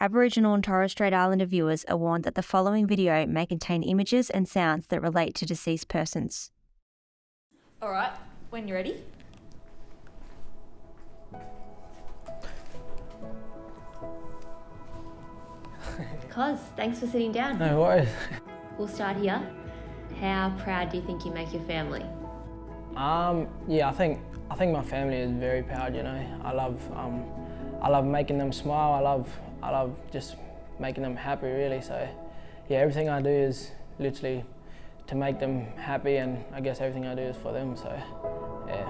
Aboriginal and Torres Strait Islander viewers are warned that the following video may contain images and sounds that relate to deceased persons. All right, when you're ready. Cos, thanks for sitting down. No worries. We'll start here. How proud do you think you make your family? Yeah, I think my family is very proud. You know, I love making them smile. I love just making them happy, really. So, yeah, everything I do is literally to make them happy, and I guess everything I do is for them. So, yeah.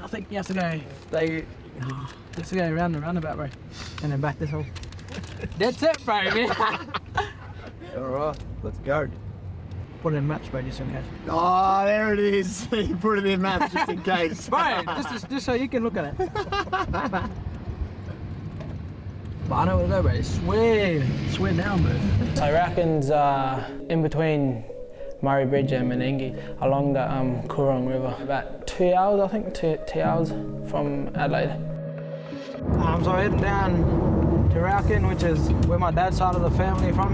I think you have to go around the roundabout, bro, and then back this hole. That's it, baby. All right, let's go. Put it in maps, bro, just in case. Oh, there it is. You put it in maps just in case. Bro, just so you can look at it. But I know where to go, bro. Swear down, bro. So Raukkan's in between Murray Bridge and Menengi along the Coorong River. About 2 hours, I think, two hours from Adelaide. So we're heading down to Raukkan, which is where my dad's side of the family from.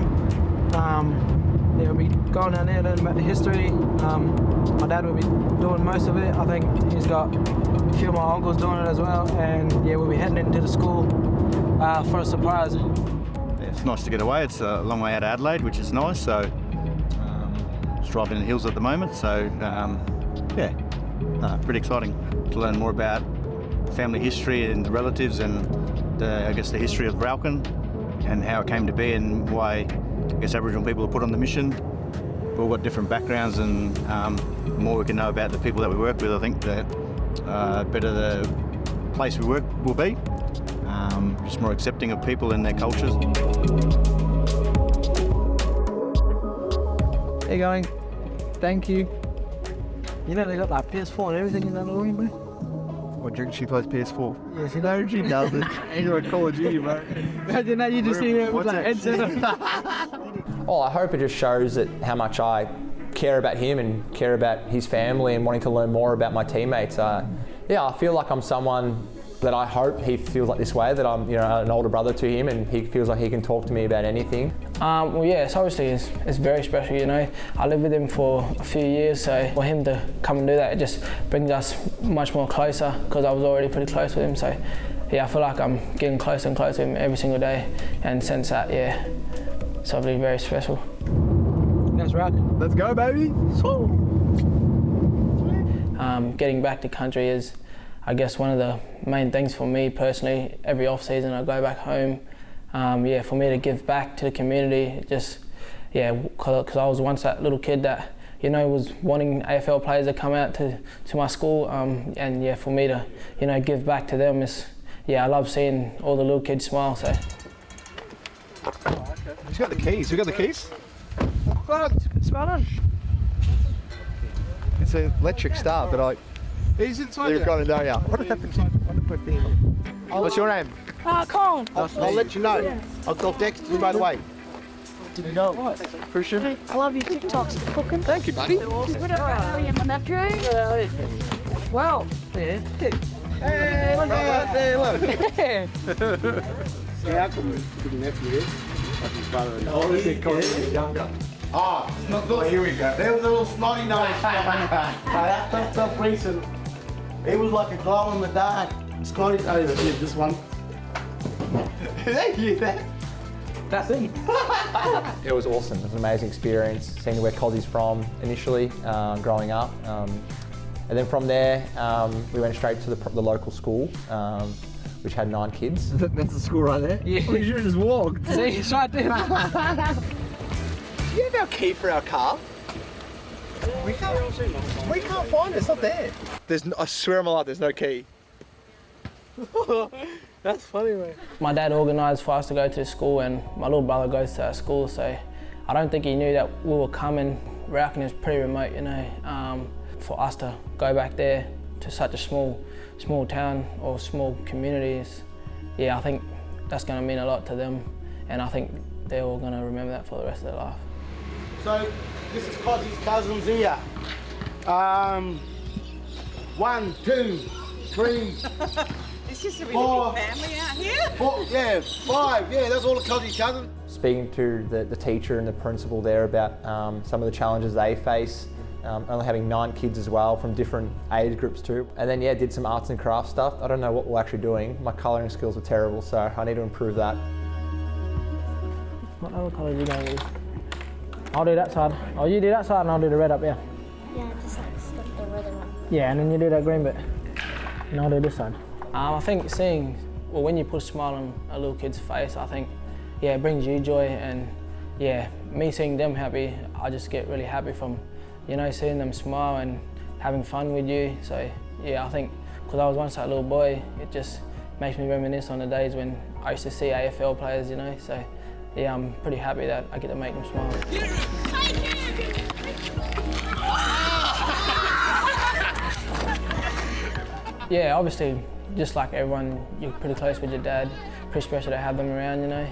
Yeah, we'll be going down there, learning about the history. My dad will be doing most of it. I think he's got a few of my uncles doing it as well. And yeah, we'll be heading into the school for a surprise. It's nice to get away. It's a long way out of Adelaide, which is nice. So just driving in the hills at the moment. So yeah, pretty exciting to learn more about family history and the relatives, and I guess the history of Raukkan and how it came to be, and why I guess Aboriginal people are put on the mission. We've all got different backgrounds, and the more we can know about the people that we work with, I think the better the place we work will be. Just more accepting of people and their cultures. There you going. Thank you. You know they got like PS4 and everything in that little room, bro? What, do she plays PS4? Yes, you know She doesn't. You're a Call of Duty, bro. Imagine that, you just see her with like headset. Well, I hope it just shows that how much I care about him and care about his family and wanting to learn more about my teammates. Yeah, I feel like I'm someone that I hope he feels like this way, that I'm, you know, an older brother to him, and he feels like he can talk to me about anything. Well, yeah, it's obviously it's very special, you know. I lived with him for a few years, so for him to come and do that, it just brings us much more closer, because I was already pretty close with him. So, yeah, I feel like I'm getting closer and closer to him every single day, and since that, yeah, it's obviously very special. That's right. Let's go, baby. Getting back to country is, I guess, one of the main things for me personally. Every off season I go back home. Yeah, for me to give back to the community, just, yeah, because I was once that little kid that, you know, was wanting AFL players to come out to my school, and yeah, for me to, you know, give back to them is, yeah, I love seeing all the little kids smile. So. Who's got the keys? Who got the keys? Spot on. It's an electric start, but he's inside. You've got to know ya. What happened to you? What's your name? Colin. I'll let you know. Yeah. I'll text you right away. Did you know? What? Christian? Hey, I love your TikToks. Cooking. Thank you, buddy. What up, Ali and my nephew? Well. Yeah. Hey, look at that. Look. Yeah, how come the nephew is? Like his brother-in-law. Oh, he's younger. Oh, not good. Here we go. There was a little snotty nose. That's stuff recent. He was like a glow in the dark. Snotty nose. Here, this one. Thank you, that. That's it. It was awesome. It was an amazing experience, seeing where Cozzie's from initially, growing up. And then from there, we went straight to the local school, which had 9 kids. That's the school right there? Yeah. We should have just walked. See, it's right there. Do you have our key for our car? We can't find it. It's not there. I swear on my life, there's no key. That's funny, mate. My dad organised for us to go to school, and my little brother goes to our school, so I don't think he knew that we were coming. Raukkan is pretty remote, you know. For us to go back there to such a small town or small communities, yeah, I think that's going to mean a lot to them, and I think they're all going to remember that for the rest of their life. So this is Cosy's cousins here. 1, 2, 3. It's just a really 4, big family out here. 4, yeah, 5. Yeah, that's all the Cosy cousins. Speaking to the teacher and the principal there about some of the challenges they face, only having 9 kids as well from different age groups too. And then yeah, did some arts and crafts stuff. I don't know what we're actually doing. My colouring skills are terrible, so I need to improve that. What other colour are you going to use? I'll do that side. Oh, you do that side and I'll do the red up, yeah? Yeah, just like stuff the red one. Yeah, and then you do that green bit. And I'll do this side. I think when you put a smile on a little kid's face, I think, yeah, it brings you joy, and yeah, me seeing them happy, I just get really happy from, you know, seeing them smile and having fun with you. So yeah, I think, because I was once that little boy, it just makes me reminisce on the days when I used to see AFL players, you know, so yeah, I'm pretty happy that I get to make them smile. Yeah, obviously, just like everyone, you're pretty close with your dad. Pretty special to have them around, you know.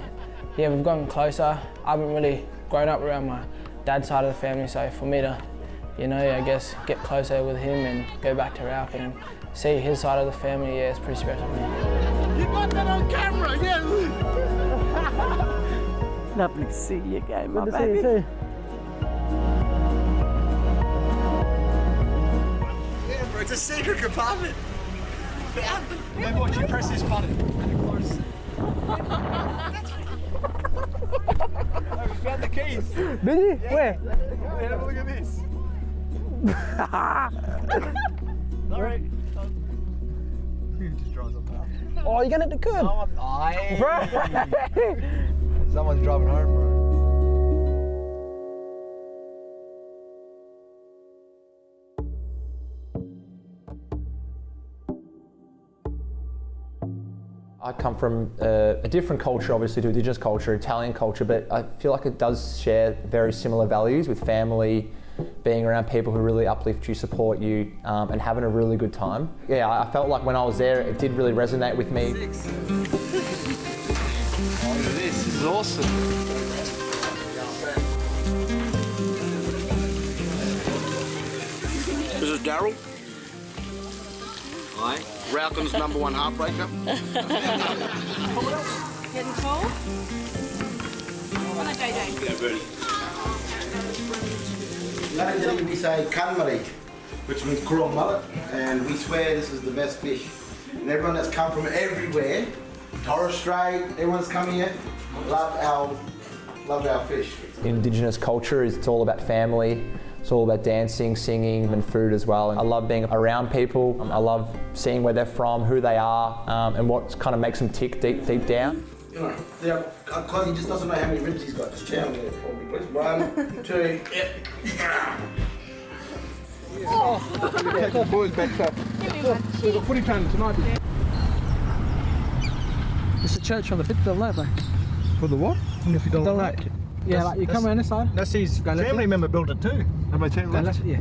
Yeah, we've gotten closer. I haven't really grown up around my dad's side of the family, so for me to, you know, I guess get closer with him and go back to Raukkan and see his side of the family, yeah, it's pretty special to me. You got that on camera, yeah. Lovely to see you again, my Good to baby. see you too. Yeah, bro, it's a secret compartment. Maybe watch you press this button. And of course. Oh, we found the keys. Did you? Yeah. Where? Yeah, have a look at this. Sorry. He just drives up now. Oh, you're going to do good. Someone's driving home, bro. I come from a different culture, obviously, to Indigenous culture, Italian culture, but I feel like it does share very similar values with family, being around people who really uplift you, support you, and having a really good time. Yeah, I felt like when I was there, it did really resonate with me. Oh, look at this. This is awesome. This is Daryl. Hi. Raukkan's #1 heartbreaker. Getting cold? Come on, JJ. Yeah, ready. Ngarrindjeri we say kanmari, which means cruel mullet, and we swear this is the best fish. And everyone that's come from everywhere, Torres Strait, everyone's come here, love our fish. Indigenous culture it's all about family. It's all about dancing, singing, and food as well. And I love being around people. I love seeing where they're from, who they are, and what kind of makes them tick deep down. You know, because he just doesn't know how many ribs he's got. Just chow me for me, please. 1, 2, yep. Take the boys back to. There's a footy tournament tonight. It's a church on the 5th of the lake. For the what? The lake. Yeah, like you come around this side. That's his family member built it too. Have I turned left? Yeah.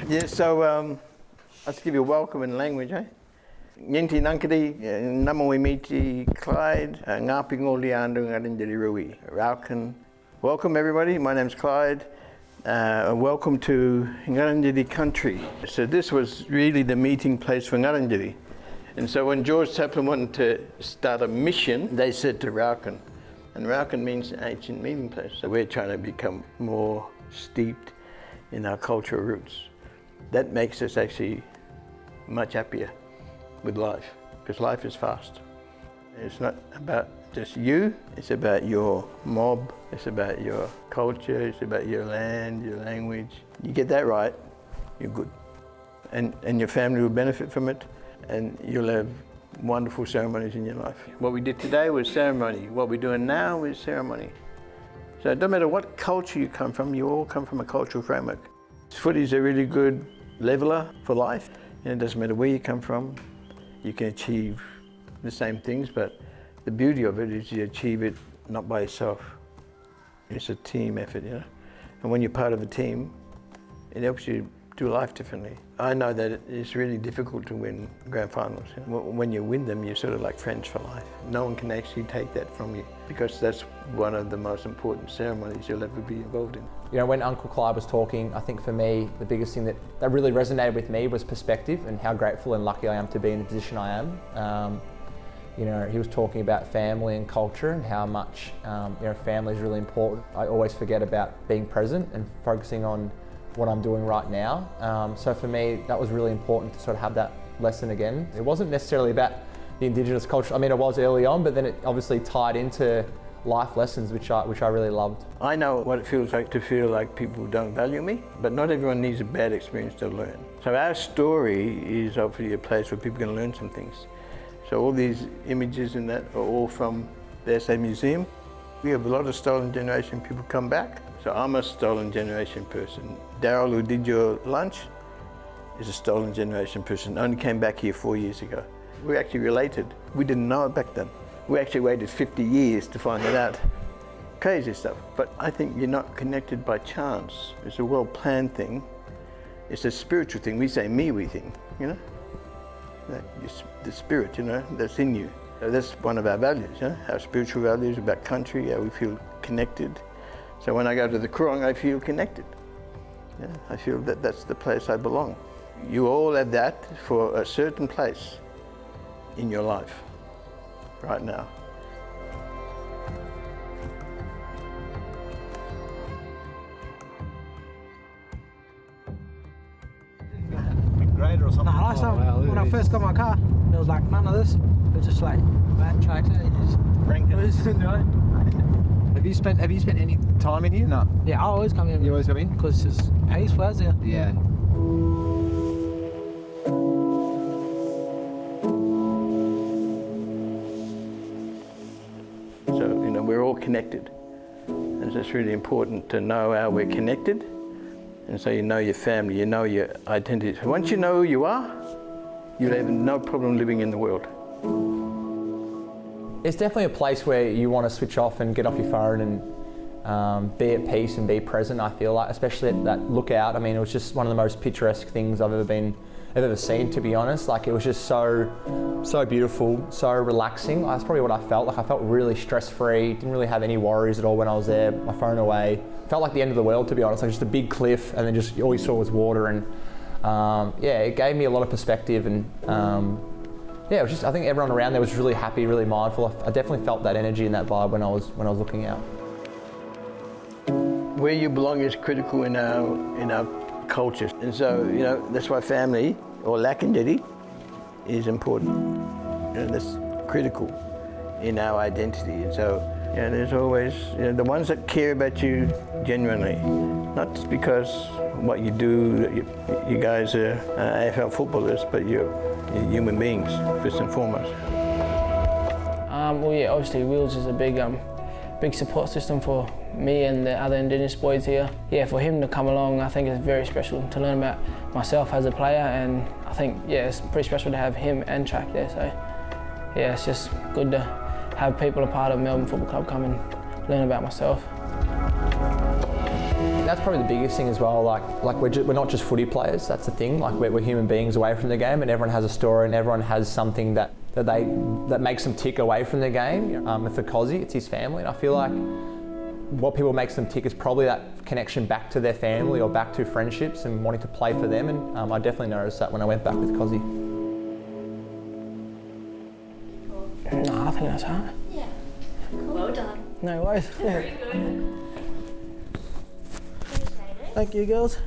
Yeah, so let's give you a welcome in language, eh? Nyinti Nankari, Namoi Miti, Clyde, Ngapi Ngoli Andu Ngarrindjeri Rui, Raukkan. Welcome everybody, my name's Clyde. Welcome to Ngarrindjeri country. So this was really the meeting place for Ngarrindjeri. And so when George Taplin wanted to start a mission, they said to Raukkan. And Raukkan means ancient meeting place. So we're trying to become more steeped in our cultural roots. That makes us actually much happier with life, because life is fast. It's not about just you, it's about your mob, it's about your culture, it's about your land, your language. You get that right, you're good. And your family will benefit from it, and you'll have wonderful ceremonies in your life. What we did today was ceremony. What we're doing now is ceremony. So it doesn't matter what culture you come from, you all come from a cultural framework. Footy's a really good leveler for life. And it doesn't matter where you come from, you can achieve the same things, but the beauty of it is you achieve it not by yourself. It's a team effort, you know. And when you're part of a team, it helps you do life differently. I know that it's really difficult to win grand finals. When you win them, you're sort of like friends for life. No one can actually take that from you because that's one of the most important ceremonies you'll ever be involved in. You know, when Uncle Clyde was talking, I think for me, the biggest thing that really resonated with me was perspective and how grateful and lucky I am to be in the position I am. You know, he was talking about family and culture and how much, you know, family is really important. I always forget about being present and focusing on what I'm doing right now. So for me, that was really important to sort of have that lesson again. It wasn't necessarily about the Indigenous culture. I mean, it was early on, but then it obviously tied into life lessons, which I really loved. I know what it feels like to feel like people don't value me, but not everyone needs a bad experience to learn. So our story is hopefully a place where people can learn some things. So all these images and that are all from the SA Museum. We have a lot of stolen generation people come back. So I'm a stolen generation person. Daryl, who did your lunch, is a stolen generation person. Only came back here 4 years ago. We're actually related. We didn't know it back then. We actually waited 50 years to find it out. Crazy stuff. But I think you're not connected by chance. It's a well-planned thing. It's a spiritual thing. We say me, we think, you know? The spirit, you know, that's in you. So that's one of our values, you know? Our spiritual values about country, how we feel connected. So when I go to the Kurong, I feel connected. Yeah, I feel that that's the place I belong. You all have that for a certain place in your life right now. Grader or something? Nah, last time when I first got my car, there was like none of this. It was just like bad tractor. You just crank it. Have you spent any time in here? No. Yeah, I always come here. You always come in? Because it's just peaceful out there. Yeah. So, you know, we're all connected. And it's really important to know how we're connected. And so you know your family, you know your identity. So once you know who you are, you'll have no problem living in the world. It's definitely a place where you want to switch off and get off your phone and be at peace and be present, I feel like, especially at that lookout. I mean, it was just one of the most picturesque things I've ever seen, to be honest. Like, it was just so beautiful, so relaxing. That's probably what I felt. Like, I felt really stress-free, didn't really have any worries at all when I was there, my phone away. Felt like the end of the world, to be honest. Like, just a big cliff and then just all you saw was water. And yeah, it gave me a lot of perspective. And yeah, it was just, I think everyone around there was really happy, really mindful. I definitely felt that energy and that vibe when I was looking out. Where you belong is critical in our culture, and so, you know, that's why family or Lakandjeri is important. You know, that's critical in our identity. And so, you know, there's always, you know, the ones that care about you genuinely, not just because what you do. You guys are AFL footballers, but you're human beings first and foremost. Well, yeah, obviously Wheels is a big support system for me and the other Indigenous boys here. Yeah, for him to come along, I think it's very special to learn about myself as a player, and I think, yeah, it's pretty special to have him and Track there. So, yeah, it's just good to have people a part of Melbourne Football Club come and learn about myself. That that's probably the biggest thing as well. Like we're not just footy players. That's the thing. Like we're human beings away from the game, and everyone has a story, and everyone has something that makes them tick away from the game. For Kysaiah, it's his family, and I feel like what people makes them tick is probably that connection back to their family or back to friendships and wanting to play for them. And I definitely noticed that when I went back with Kysaiah. No, I think that's hard. Yeah. Well done. No worries. Very good. Thank you, girls.